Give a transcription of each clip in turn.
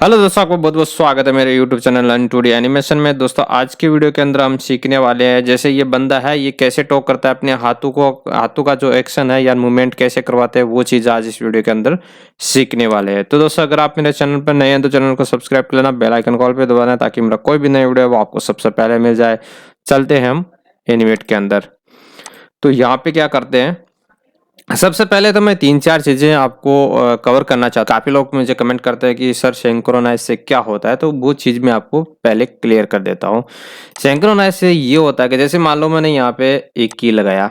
Hello दोस्तों, आपको बहुत बहुत स्वागत है मेरे YouTube channel learn 2D animation में। दोस्तों आज की वीडियो के अंदर हम सीखने वाले हैं जैसे ये बंदा है ये कैसे टॉक करता है, अपने हाथों का जो एक्शन है या मूवमेंट कैसे करवाते हैं, वो चीज़ आज इस वीडियो के अंदर सीखने वाले हैं। तो दोस्तों अगर आप मेरे चैनल पर नए हैं तो चैनल को सब्सक्राइब कर लेना, बेल आइकन कॉल पे दबाना ताकि मेरा कोई भी नई वीडियो है वो आपको सबसे पहले मिल जाए। चलते हैं हम एनिमेट के अंदर। तो यहाँ पे क्या करते हैं, सबसे पहले तो मैं 3-4 चीज़ें आपको कवर करना चाहता हूँ। काफ़ी लोग मुझे कमेंट करते हैं कि सर सिंक्रोनाइज़ से क्या होता है? तो वो चीज़ मैं आपको पहले क्लियर कर देता हूँ। सिंक्रोनाइज़ से ये होता है कि जैसे मान लो मैंने यहाँ पे एक की लगाया,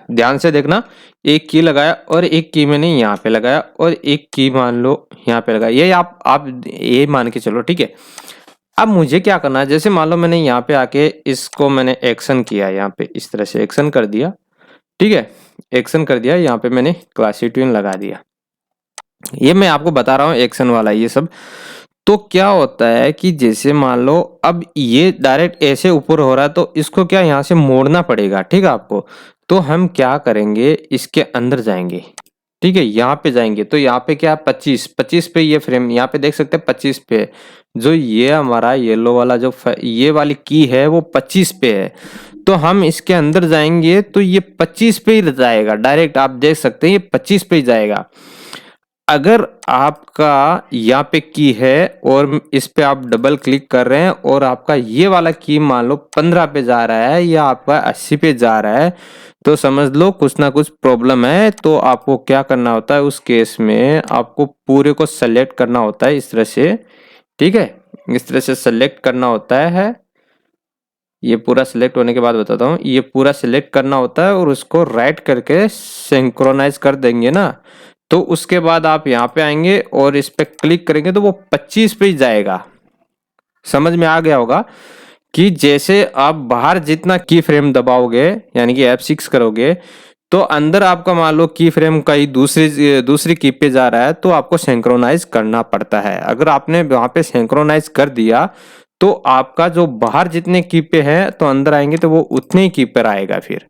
ध्यान से देखना, एक की लगाया और एक की मैंने यहाँ पे लगाया और एक की मान लो यहाँ पे लगाया। ये आप ये मान के चलो, ठीक है? अब मुझे क्या करना है, जैसे मान लो मैंने यहाँ पे आके इसको मैंने एक्शन किया, यहाँ पे इस तरह से एक्शन कर दिया, ठीक है? एक्शन कर दिया, यहाँ पे मैंने क्लासी ट्यून लगा दिया। ये मैं आपको बता रहा हूँ एक्शन वाला ये सब। तो क्या होता है कि जैसे मान लो अब ये डायरेक्ट ऐसे ऊपर हो रहा है तो इसको क्या यहाँ से मोड़ना पड़ेगा, ठीक है आपको। तो हम क्या करेंगे, इसके अंदर जाएंगे, ठीक है? यहाँ पे जाएंगे तो यहाँ पे क्या 25 पे ये फ्रेम यहाँ पे देख सकते हैं 25 पे। जो ये हमारा येलो वाला जो ये वाली की है वो 25 पे है। तो हम इसके अंदर जाएंगे तो ये 25 पे ही जाएगा डायरेक्ट, आप देख सकते हैं ये 25 पे ही जाएगा। अगर आपका यहाँ पे की है और इस पे आप डबल क्लिक कर रहे हैं और आपका ये वाला की मान लो 15 पे जा रहा है या आपका 80 पे जा रहा है, तो समझ लो कुछ ना कुछ प्रॉब्लम है। तो आपको क्या करना होता है उस केस में, आपको पूरे को सेलेक्ट करना होता है इस तरह से, ठीक है? इस तरह से सेलेक्ट करना होता है। ये पूरा सिलेक्ट होने के बाद बताता हूँ, ये पूरा सिलेक्ट करना होता है और उसको राइट करके सिंक्रोनाइज कर देंगे ना, तो उसके बाद आप यहाँ पे आएंगे और इस पे क्लिक करेंगे तो वो 25 पे ही जाएगा। समझ में आ गया होगा कि जैसे आप बाहर जितना की फ्रेम दबाओगे यानी कि F6 करोगे तो अंदर आपका मान लो की फ्रेम कहीं दूसरी की पे जा रहा है तो आपको सिंक्रोनाइज करना पड़ता है। अगर आपने वहां पे सिंक्रोनाइज कर दिया तो आपका जो बाहर जितने की पे है तो अंदर आएंगे तो वो उतने ही की पर आएगा फिर,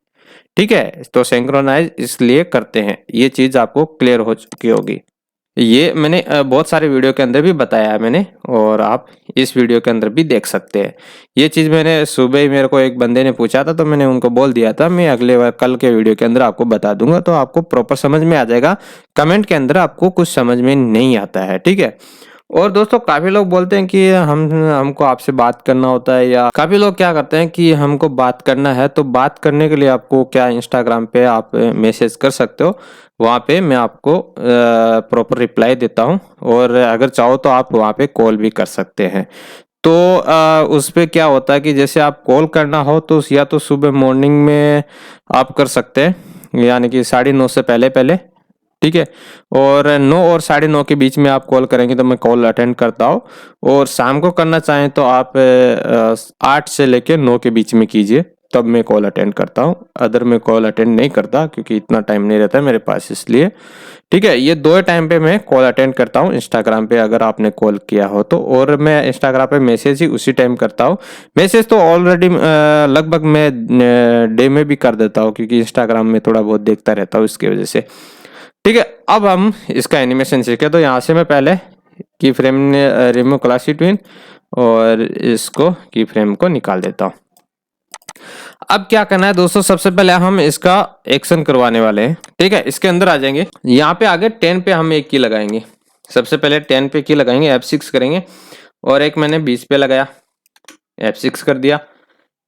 ठीक है? तो सिंक्रोनाइज इसलिए करते हैं, ये चीज आपको क्लियर हो चुकी होगी। ये मैंने बहुत सारे वीडियो के अंदर भी बताया है मैंने, और आप इस वीडियो के अंदर भी देख सकते हैं। ये चीज़ मैंने सुबह ही मेरे को एक बंदे ने पूछा था तो मैंने उनको बोल दिया था मैं अगले बार कल के वीडियो के अंदर आपको बता दूंगा, तो आपको प्रॉपर समझ में आ जाएगा। कमेंट के अंदर आपको कुछ समझ में नहीं आता है, ठीक है? और दोस्तों काफ़ी लोग बोलते हैं कि हमको आपसे बात करना होता है, या काफ़ी लोग क्या करते हैं कि हमको बात करना है, तो बात करने के लिए आपको क्या इंस्टाग्राम पे आप मैसेज कर सकते हो, वहाँ पे मैं आपको प्रॉपर रिप्लाई देता हूँ। और अगर चाहो तो आप वहाँ पे कॉल भी कर सकते हैं। तो उस पे क्या होता है कि जैसे आप कॉल करना हो तो या तो सुबह मॉर्निंग में आप कर सकते हैं, यानी कि 9:30 से पहले पहले, ठीक है? और 9 और 9:30 के बीच में आप कॉल करेंगे तो मैं कॉल अटेंड करता हूँ। और शाम को करना चाहें तो आप 8 से लेके 9 के बीच में कीजिए, तब मैं कॉल अटेंड करता हूँ। अदर मैं कॉल अटेंड नहीं करता क्योंकि इतना टाइम नहीं रहता है मेरे पास, इसलिए, ठीक है? ये दो टाइम पे मैं कॉल अटेंड करता हूँ इंस्टाग्राम पे अगर आपने कॉल किया हो तो, और मैं इंस्टाग्राम पे मैसेज ही उसी टाइम करता हूँ। मैसेज तो ऑलरेडी लगभग मैं डे में भी कर देता हूँ क्योंकि इंस्टाग्राम में थोड़ा बहुत देखता रहता हूँ इसकी वजह से, ठीक है? अब हम इसका एनिमेशन सीखे, तो यहाँ से मैं पहले की फ्रेम ने रिमूव क्लासी ट्विन और इसको की फ्रेम को निकाल देता हूँ। अब क्या करना है दोस्तों, सबसे पहले हम इसका एक्शन करवाने वाले हैं, ठीक है? इसके अंदर आ जाएंगे, यहाँ पे आगे 10 पे हम एक की लगाएंगे। सबसे पहले 10 पे की लगाएंगे, F6 करेंगे, और एक मैंने 20 पे लगाया, F6 कर दिया,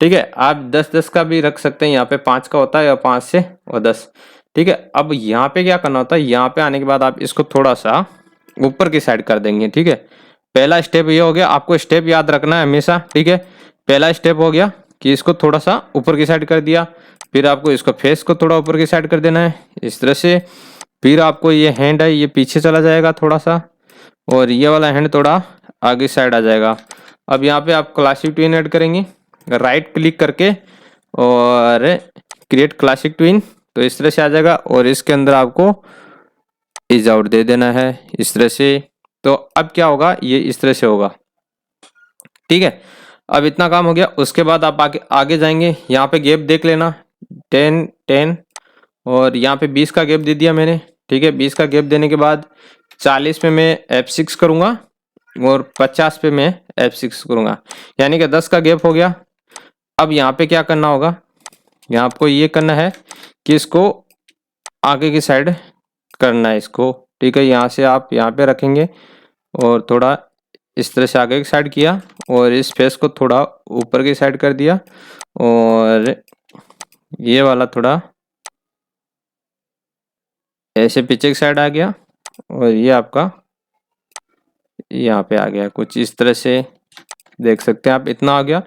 ठीक है? आप 10-10 का भी रख सकते हैं, यहाँ पे 5 का होता है या 5 से और 10, ठीक है? अब यहाँ पे क्या करना होता है, यहाँ पे आने के बाद आप इसको थोड़ा सा ऊपर की साइड कर देंगे, ठीक है? पहला स्टेप ये हो गया, आपको स्टेप याद रखना है हमेशा, ठीक है? पहला स्टेप हो गया कि इसको थोड़ा सा ऊपर की साइड कर दिया, फिर आपको इसको फेस को थोड़ा ऊपर की साइड कर देना है इस तरह से। फिर आपको ये हैंड है ये पीछे चला जाएगा थोड़ा सा, और ये वाला हैंड थोड़ा आगे साइड आ जाएगा। अब यहाँ पे आप क्लासिक ट्विन ऐड करेंगे, राइट क्लिक करके और क्रिएट क्लासिक ट्विन, तो इस तरह से आ जाएगा। और इसके अंदर आपको इज आउट दे देना है इस तरह से। तो अब क्या होगा, ये इस तरह से होगा, ठीक है? अब इतना काम हो गया। उसके बाद आप आगे आगे जाएंगे, यहाँ पे गैप देख लेना, 10 और यहाँ पे 20 का गैप दे दिया मैंने, ठीक है? 20 का गैप देने के बाद 40 में मैं F6 करूँगा और 50 पे मैं F6 करूँगा, यानी कि 10 का गैप हो गया। अब यहाँ पे क्या करना होगा, यहाँ आपको ये करना है कि इसको आगे की साइड करना है इसको, ठीक है। यहाँ से आप यहाँ पे रखेंगे और थोड़ा इस तरह से आगे की साइड किया और इस फेस को थोड़ा ऊपर की साइड कर दिया और ये वाला थोड़ा ऐसे पीछे की साइड आ गया और ये आपका यहाँ पे आ गया, कुछ इस तरह से देख सकते हैं आप, इतना आ गया।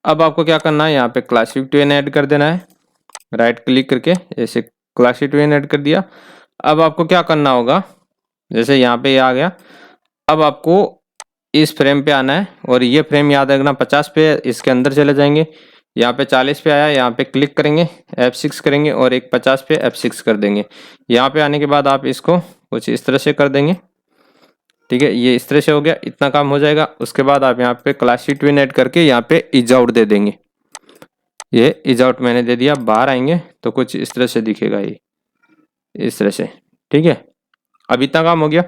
अब आपको क्या करना है, यहाँ पे क्लासिक ट्वेन ऐड कर देना है, राइट क्लिक करके ऐसे क्लासिक ट्वेन ऐड कर दिया। अब आपको क्या करना होगा, जैसे यहाँ पे ये आ गया, अब आपको इस फ्रेम पे आना है और ये फ्रेम याद रखना 50 पे, इसके अंदर चले जाएंगे। यहाँ पे 40 पे आया, यहाँ पे क्लिक करेंगे, F6 करेंगे और एक 50 पे F6 कर देंगे। यहाँ पे आने के बाद आप इसको कुछ इस तरह से कर देंगे, ठीक है। ये इस तरह से हो गया, इतना काम हो जाएगा। उसके बाद आप यहाँ पे क्लासिक ट्विन ऐड करके यहाँ पे इज आउट दे देंगे। ये इज आउट मैंने दे दिया, बाहर आएंगे तो कुछ इस तरह से दिखेगा, ये इस तरह से, ठीक है। अब इतना काम हो गया।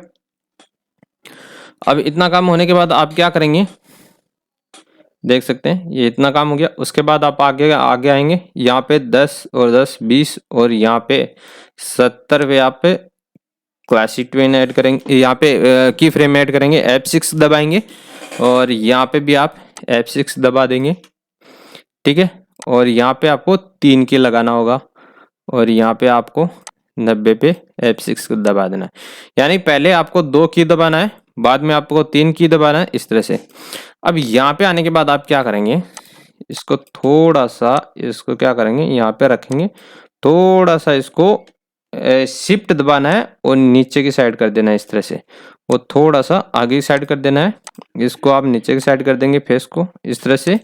अब इतना काम होने के बाद आप क्या करेंगे, देख सकते हैं ये इतना काम हो गया। उसके बाद आप आगे आगे आएंगे, यहाँ पे 10 और 10 20 और यहाँ पे 70 पे आप पे क्लासिक ट्विन ऐड करेंगे, यहाँ पे की फ्रेम ऐड करेंगे, F6 दबाएंगे और यहाँ पे भी आप F6 दबा देंगे, ठीक है। और यहाँ पे आपको 3 की लगाना होगा और यहाँ पे आपको 90 पे F6 दबा देना है। यानी पहले आपको 2 की दबाना है, बाद में आपको 3 की दबाना है, इस तरह से। अब यहाँ पे आने के बाद आप क्या करेंगे, इसको थोड़ा सा, इसको क्या करेंगे यहाँ पे रखेंगे, थोड़ा सा इसको शिफ्ट दबाना है और नीचे की साइड कर देना है इस तरह से। वो थोड़ा सा आगे की साइड कर देना है, इसको आप नीचे की साइड कर देंगे फेस को इस तरह से,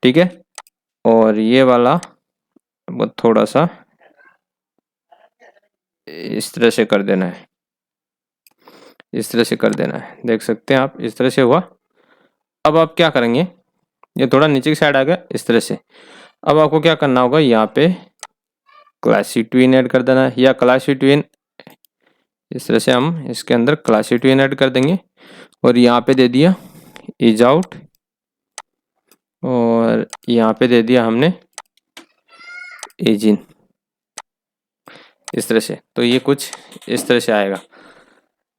ठीक है। और ये वाला वो थोड़ा सा इस तरह से कर देना है, इस तरह से कर देना है, देख सकते हैं आप, इस तरह से हुआ। अब आप क्या करेंगे, ये थोड़ा नीचे की साइड आ गया इस तरह से। अब आपको क्या करना होगा, यहाँ पे क्लासिक ट्विन ऐड कर देना है, या क्लासिक ट्विन इस तरह से हम इसके अंदर क्लासिक ट्विन ऐड कर देंगे और यहाँ पे दे दिया इज आउट और यहाँ पे दे दिया हमने एज इन, इस तरह से। तो ये कुछ इस तरह से आएगा,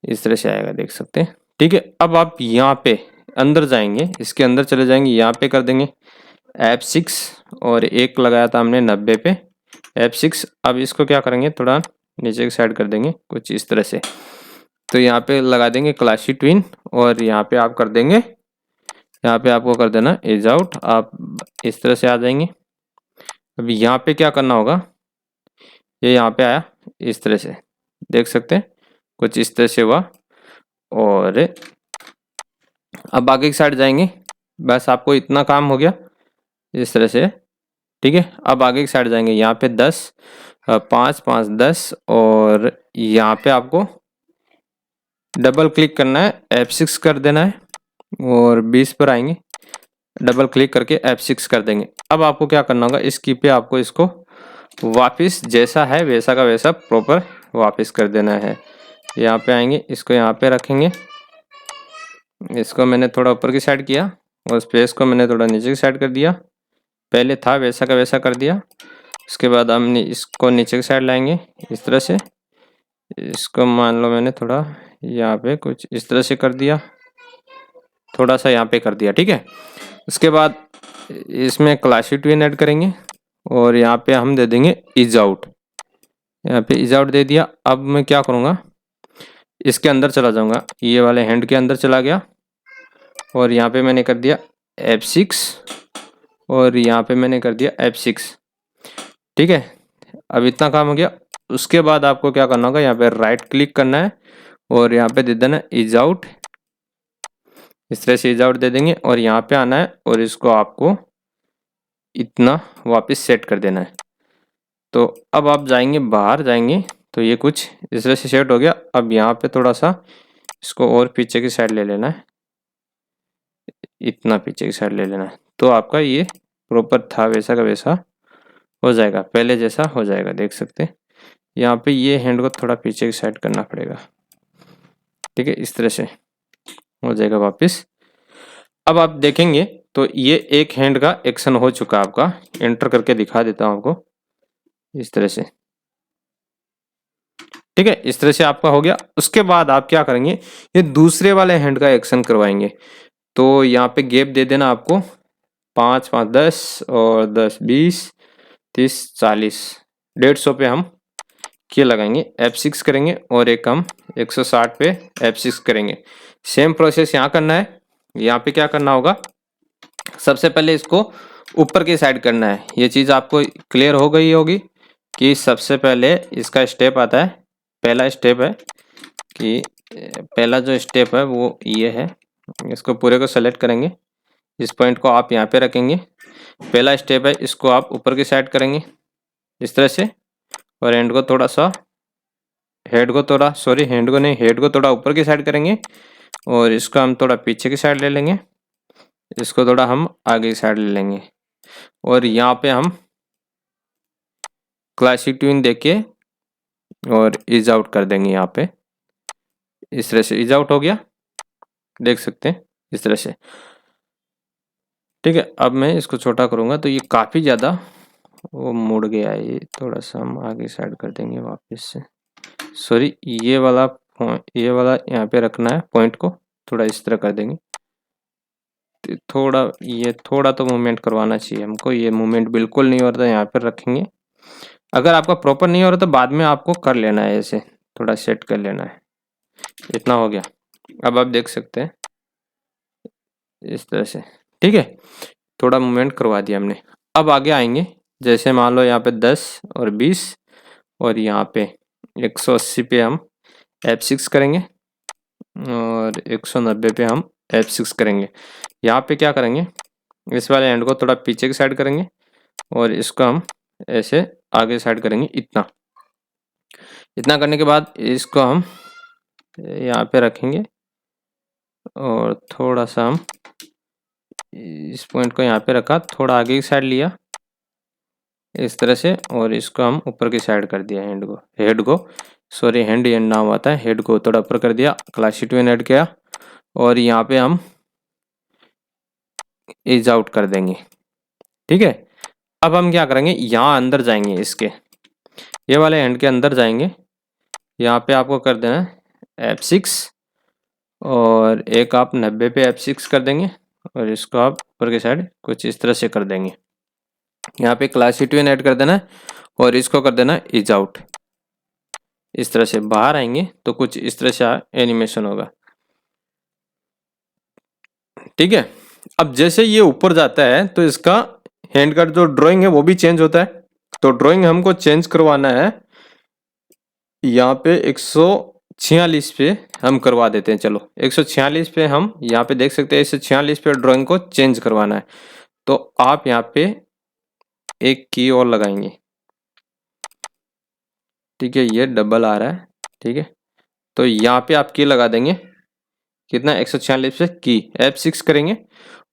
इस तरह से आएगा, देख सकते हैं, ठीक है। अब आप यहाँ पे अंदर जाएंगे, इसके अंदर चले जाएंगे, यहाँ पे कर देंगे F6 और एक लगाया था हमने 90 पे F6। अब इसको क्या करेंगे, थोड़ा नीचे की साइड कर देंगे कुछ इस तरह से। तो यहाँ पे लगा देंगे क्लासिक ट्विन और यहाँ पे आप कर देंगे, यहाँ पे आपको कर देना इज आउट, आप इस तरह से आ जाएंगे। अब यहाँ पे क्या करना होगा, ये यहाँ पे आया इस तरह से, देख सकते हैं कुछ इस तरह से हुआ। और अब आगे की साइड जाएंगे, बस आपको इतना काम हो गया इस तरह से, ठीक है। अब आगे की साइड जाएंगे, यहाँ पे 10 5 5 10 और यहाँ पे आपको डबल क्लिक करना है, F6 कर देना है और 20 पर आएंगे, डबल क्लिक करके F6 कर देंगे। अब आपको क्या करना होगा, इस की पे आपको इसको वापस जैसा है वैसा का वैसा प्रॉपर वापस कर देना है। यहाँ पे आएंगे, इसको यहाँ पे रखेंगे, इसको मैंने थोड़ा ऊपर की साइड किया और स्पेस को मैंने थोड़ा नीचे की साइड कर दिया, पहले था वैसा का वैसा कर दिया। उसके बाद हमने इसको नीचे की साइड लाएंगे इस तरह से, इसको मान लो मैंने थोड़ा यहाँ पे कुछ इस तरह से कर दिया, थोड़ा सा यहाँ पे कर दिया, ठीक है। उसके बाद इसमें क्लासिक ट्विन ऐड करेंगे और यहाँ पे हम दे देंगे इज आउट, यहाँ पे इज आउट दे दिया। अब मैं क्या करूँगा, इसके अंदर चला जाऊँगा, ये वाले हैंड के अंदर चला गया और यहाँ पे मैंने कर दिया F6 और यहाँ पे मैंने कर दिया F6, ठीक है। अब इतना काम हो गया। उसके बाद आपको क्या करना होगा, यहाँ पे राइट क्लिक करना है और यहाँ पे दे देना इज आउट, इस तरह से इज आउट दे देंगे और यहाँ पे आना है और इसको आपको इतना वापस सेट कर देना है। तो अब आप जाएंगे, बाहर जाएंगे तो ये कुछ इस तरह से सेट हो गया। अब यहाँ पे थोड़ा सा इसको और पीछे की साइड ले लेना है, इतना पीछे की साइड ले लेना है, तो आपका ये प्रॉपर था वैसा का वैसा हो जाएगा, पहले जैसा हो जाएगा, देख सकते हैं। यहाँ पे ये हैंड को थोड़ा पीछे की साइड करना पड़ेगा, ठीक है, इस तरह से। हो जाएगा वापस। अब आप देखेंगे तो ये एक हैंड का एक्शन हो चुका है आपका। एंटर करके दिखा देता हूँ आपको इस तरह से, ठीक है। इस तरह से आपका हो गया। उसके बाद आप क्या करेंगे, ये दूसरे वाले हैंड का एक्शन करवाएंगे। तो यहाँ पे गैप दे देना आपको 5 5 10 और 10 20 30 40, 150 पे हम की लगाएंगे, F6 करेंगे और एक हम 160 पे F6 करेंगे। सेम प्रोसेस यहाँ करना है। यहाँ पे क्या करना होगा, सबसे पहले इसको ऊपर की साइड करना है। ये चीज़ आपको क्लियर हो गई होगी कि सबसे पहले इसका स्टेप आता है। पहला स्टेप है कि पहला जो स्टेप है वो ये है। इसको पूरे को सेलेक्ट करेंगे, इस पॉइंट को आप यहाँ पे रखेंगे। पहला स्टेप है, इसको आप ऊपर की साइड करेंगे इस तरह से, और हैंड को थोड़ा सा हेड को थोड़ा ऊपर की साइड करेंगे और इसको हम थोड़ा पीछे की साइड ले लेंगे। इसको थोड़ा हम आगे की साइड ले लेंगे और यहाँ पे हम क्लासिक ट्यून देके और इज आउट कर देंगे। यहाँ पे इस तरह से इज आउट हो गया, देख सकते हैं इस तरह से, ठीक है। अब मैं इसको छोटा करूँगा तो ये काफ़ी ज़्यादा वो मुड़ गया है। ये थोड़ा सा हम आगे साइड कर देंगे वापस से। सॉरी, ये वाला यहाँ पे रखना है, पॉइंट को थोड़ा इस तरह कर देंगे। थोड़ा तो मूवमेंट करवाना चाहिए हमको। ये मूवमेंट बिल्कुल नहीं हो रहा, यहाँ पर रखेंगे। अगर आपका प्रॉपर नहीं हो रहा तो बाद में आपको कर लेना है, ऐसे थोड़ा सेट कर लेना है। इतना हो गया। अब आप देख सकते हैं इस तरह से, ठीक है। थोड़ा मूवमेंट करवा दिया हमने। अब आगे आएंगे, जैसे मान लो यहाँ पे 10 और 20 और यहाँ पे 180 पे हम F6 करेंगे और 190 पे हम F6 करेंगे। यहाँ पे क्या करेंगे, इस वाले एंड को थोड़ा पीछे की साइड करेंगे और इसको हम ऐसे आगे साइड करेंगे। इतना करने के बाद इसको हम यहाँ पे रखेंगे और थोड़ा सा हम इस पॉइंट को यहाँ पे रखा, थोड़ा आगे की साइड लिया इस तरह से और इसको हम ऊपर की साइड कर दिया। हैंड नाम आता है। हेड को थोड़ा ऊपर कर दिया, क्लासिक ट्यून ऐड किया और यहाँ पे हम इज आउट कर देंगे, ठीक है। अब हम क्या करेंगे, यहाँ अंदर जाएंगे, इसके ये वाले हैंड के अंदर जाएंगे। यहाँ पे आपको कर देना है F6 और एक आप 90 पे F6 कर देंगे और इसको आप ऊपर की साइड कुछ इस तरह से कर देंगे। यहाँ पे क्लासिक ट्यून ऐड कर देना है और इसको कर देना इज आउट। इस तरह से बाहर आएंगे तो कुछ इस तरह से एनिमेशन होगा, ठीक है। अब जैसे ये ऊपर जाता है तो इसका हैंड का जो ड्राइंग है वो भी चेंज होता है। तो ड्राइंग हमको चेंज करवाना है। यहाँ पे 146 पे हम करवा देते हैं। चलो 146 पे हम यहाँ पे देख सकते हैं, 146 पे ड्राइंग को चेंज करवाना है। तो आप यहाँ पे एक की और लगाएंगे, ठीक है। ये डबल आ रहा है, ठीक है। तो यहाँ पे आप की लगा देंगे, कितना 146 पे की F6 करेंगे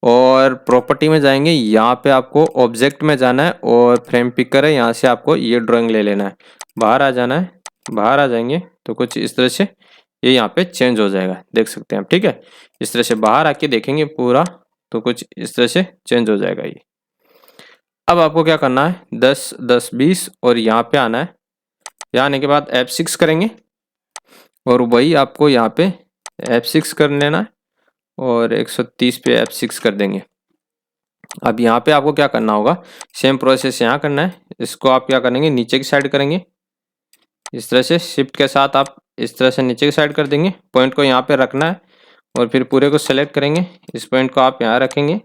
और प्रॉपर्टी में जाएंगे। यहाँ पे आपको ऑब्जेक्ट में जाना है और फ्रेम पिकर है, यहाँ से आपको ये ड्राइंग ले लेना है। बाहर आ जाना है, बाहर आ जाएंगे तो कुछ इस तरह से ये यहाँ पे चेंज हो जाएगा, देख सकते हैं आप, ठीक है। इस तरह से बाहर आके देखेंगे पूरा तो कुछ इस तरह से चेंज हो जाएगा ये। अब आपको क्या करना है, 10 10 20 और यहाँ पे आना है। यहाँ आने के बाद F6 करेंगे और वही आपको यहाँ पे F6 कर लेना है और 130 पे F6 कर देंगे। अब यहाँ पे आपको क्या करना होगा, सेम प्रोसेस यहाँ करना है। इसको आप क्या करेंगे, नीचे की साइड करेंगे इस तरह से, शिफ्ट के साथ आप इस तरह से नीचे की साइड कर देंगे। पॉइंट को यहाँ पे रखना है और फिर पूरे को सेलेक्ट करेंगे। इस पॉइंट को आप यहाँ रखेंगे,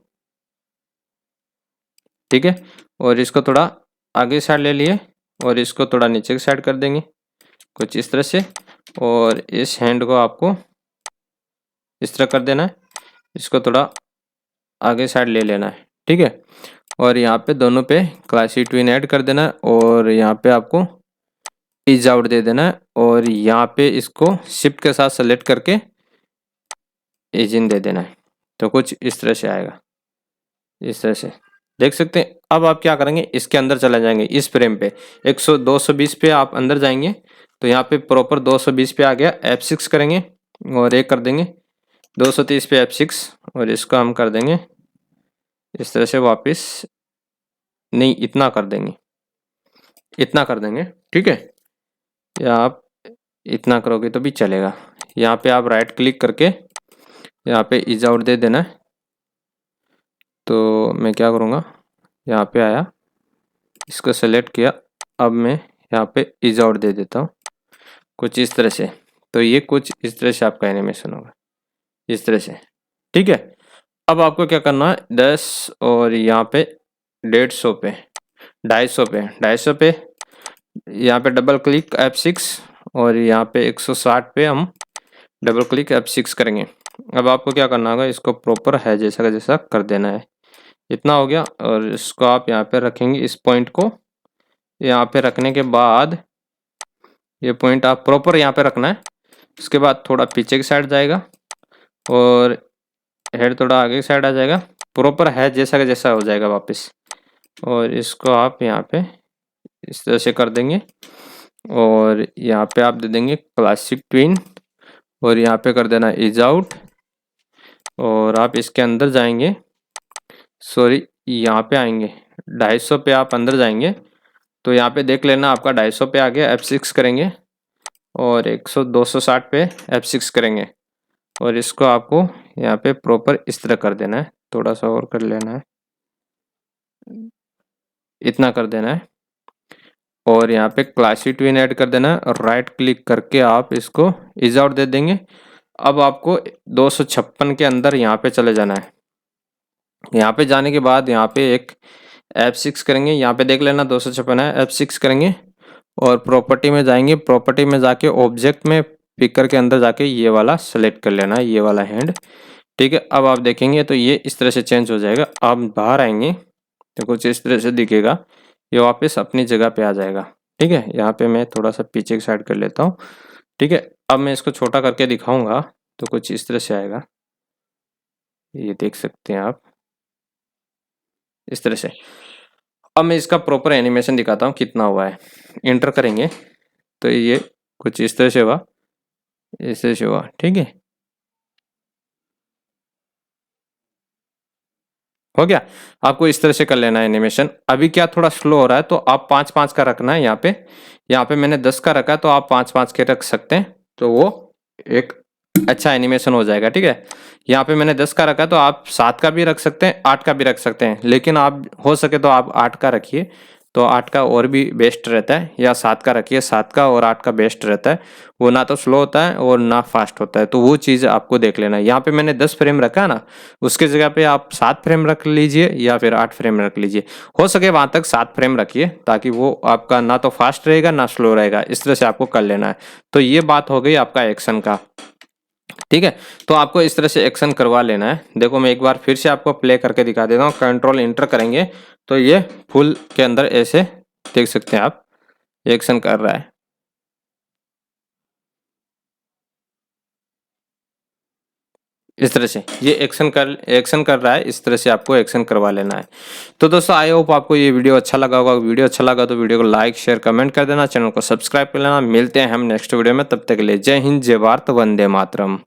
ठीक है। और इसको थोड़ा आगे साइड ले लिए और इसको थोड़ा नीचे की साइड कर देंगे कुछ इस तरह से। और इस हैंड को आपको इस तरह कर देना है, इसको थोड़ा आगे साइड ले लेना है, ठीक है। और यहाँ पे दोनों पे क्लासिक ट्विन ऐड कर देना है और यहाँ पे आपको इज आउट दे देना है और यहाँ पे इसको शिफ्ट के साथ सेलेक्ट करके इज इन दे देना है। तो कुछ इस तरह से आएगा, इस तरह से देख सकते हैं। अब आप क्या करेंगे, इसके अंदर चले जाएंगे, इस फ्रेम पे 220 पे आप अंदर जाएंगे तो यहाँ पे प्रॉपर 220 पे आ गया। F6 करेंगे और एक कर देंगे 230 पे F6 और इसको हम कर देंगे इस तरह से वापस, नहीं इतना कर देंगे, इतना कर देंगे, ठीक है। या आप इतना करोगे तो भी चलेगा। यहाँ पे आप राइट क्लिक करके यहाँ पे इज आउट दे देना है। तो मैं क्या करूँगा, यहाँ पे आया, इसको सेलेक्ट किया, अब मैं यहाँ पे इज आउट दे देता हूँ कुछ इस तरह से। तो ये कुछ इस तरह से आपका एनिमेशन होगा, इस तरह से, ठीक है। अब आपको क्या करना है, 10 और यहाँ पे 150 पे, 250 पे, 250 पे यहाँ पे डबल क्लिक F6 और यहाँ पे 160 पे हम डबल क्लिक F6 करेंगे। अब आपको क्या करना होगा, इसको प्रॉपर है जैसा का जैसा कर देना है। इतना हो गया और इसको आप यहाँ पे रखेंगे, इस पॉइंट को यहाँ पे रखने के बाद ये पॉइंट आप प्रॉपर यहाँ पे रखना है। उसके बाद थोड़ा पीछे की साइड जाएगा और हेड थोड़ा आगे की साइड आ जाएगा, प्रॉपर है जैसा का जैसा हो जाएगा वापस। और इसको आप यहाँ पे इस तरह से कर देंगे और यहाँ पे आप दे देंगे क्लासिक ट्विन और यहाँ पे कर देना इज आउट। और आप इसके अंदर जाएंगे, सॉरी यहाँ पे आएंगे 250 पे आप अंदर जाएंगे तो यहाँ पे देख लेना आपका 250 पे आ गया। F6 करेंगे और 260 पे F6 करेंगे और इसको आपको यहाँ पे प्रॉपर इस तरह कर देना है, थोड़ा सा और कर लेना है, इतना कर देना है। और यहाँ पे क्लासिक ट्विन ऐड कर देना है और राइट क्लिक करके आप इसको इज आउट दे देंगे। अब आपको 256 के अंदर यहाँ पे चले जाना है। यहाँ पे जाने के बाद यहाँ पे एक F6 करेंगे, यहाँ पे देख लेना 256 है, F6 करेंगे और प्रॉपर्टी में जाएंगे। प्रॉपर्टी में जाके ऑब्जेक्ट में पिकर के अंदर जाके ये वाला सेलेक्ट कर लेना है, ये वाला हैंड, ठीक है। अब आप देखेंगे तो ये इस तरह से चेंज हो जाएगा। आप बाहर आएंगे तो कुछ इस तरह से दिखेगा, ये वापस अपनी जगह पे आ जाएगा, ठीक है। यहाँ पे मैं थोड़ा सा पीछे की साइड कर लेता हूँ, ठीक है। अब मैं इसको छोटा करके दिखाऊंगा तो कुछ इस तरह से आएगा, ये देख सकते हैं आप इस तरह से। अब मैं इसका प्रॉपर एनिमेशन दिखाता हूँ कितना हुआ है। इंटर करेंगे तो ये कुछ इस तरह से हुआ, इस तरह से हुआ, ठीक है, हो गया। आपको इस तरह से कर लेना है एनिमेशन। अभी क्या थोड़ा स्लो हो रहा है तो आप 5-5 का रखना है। यहाँ पे मैंने 10 का रखा है तो आप 5-5 के रख सकते हैं, तो वो एक अच्छा एनिमेशन हो जाएगा, ठीक है। यहाँ पे मैंने 10 का रखा है तो आप 7 का भी रख सकते हैं, 8 का भी रख सकते हैं, लेकिन आप हो सके तो आप 8 का रखिए, तो 8 का और भी बेस्ट रहता है। या 7 का रखिए, 7 का और 8 का बेस्ट रहता है। वो ना तो स्लो होता है और ना फास्ट होता है, तो वो चीज़ आपको देख लेना है। यहाँ पे मैंने 10 फ्रेम रखा है ना, उसके जगह पे आप 7 फ्रेम रख लीजिए या फिर 8 फ्रेम रख लीजिए। हो सके वहां तक 7 फ्रेम रखिए ताकि वो आपका ना तो फास्ट रहेगा ना स्लो रहेगा, इस तरह से आपको कर लेना है। तो ये बात हो गई आपका एक्शन का, ठीक है। तो आपको इस तरह से एक्शन करवा लेना है। देखो मैं एक बार फिर से आपको प्ले करके दिखा देता हूँ। कंट्रोल इंटर करेंगे तो ये फुल के अंदर ऐसे देख सकते हैं आप, एक्शन कर रहा है इस तरह से। ये एक्शन कर रहा है, इस तरह से आपको एक्शन करवा लेना है। तो दोस्तों आई होप आपको ये वीडियो अच्छा लगा होगा। वीडियो अच्छा लगा तो वीडियो को लाइक शेयर कमेंट कर देना, चैनल को सब्सक्राइब कर लेना। मिलते हैं हम नेक्स्ट वीडियो में, तब तक के लिए जय हिंद, जय भारत, वंदे मातरम।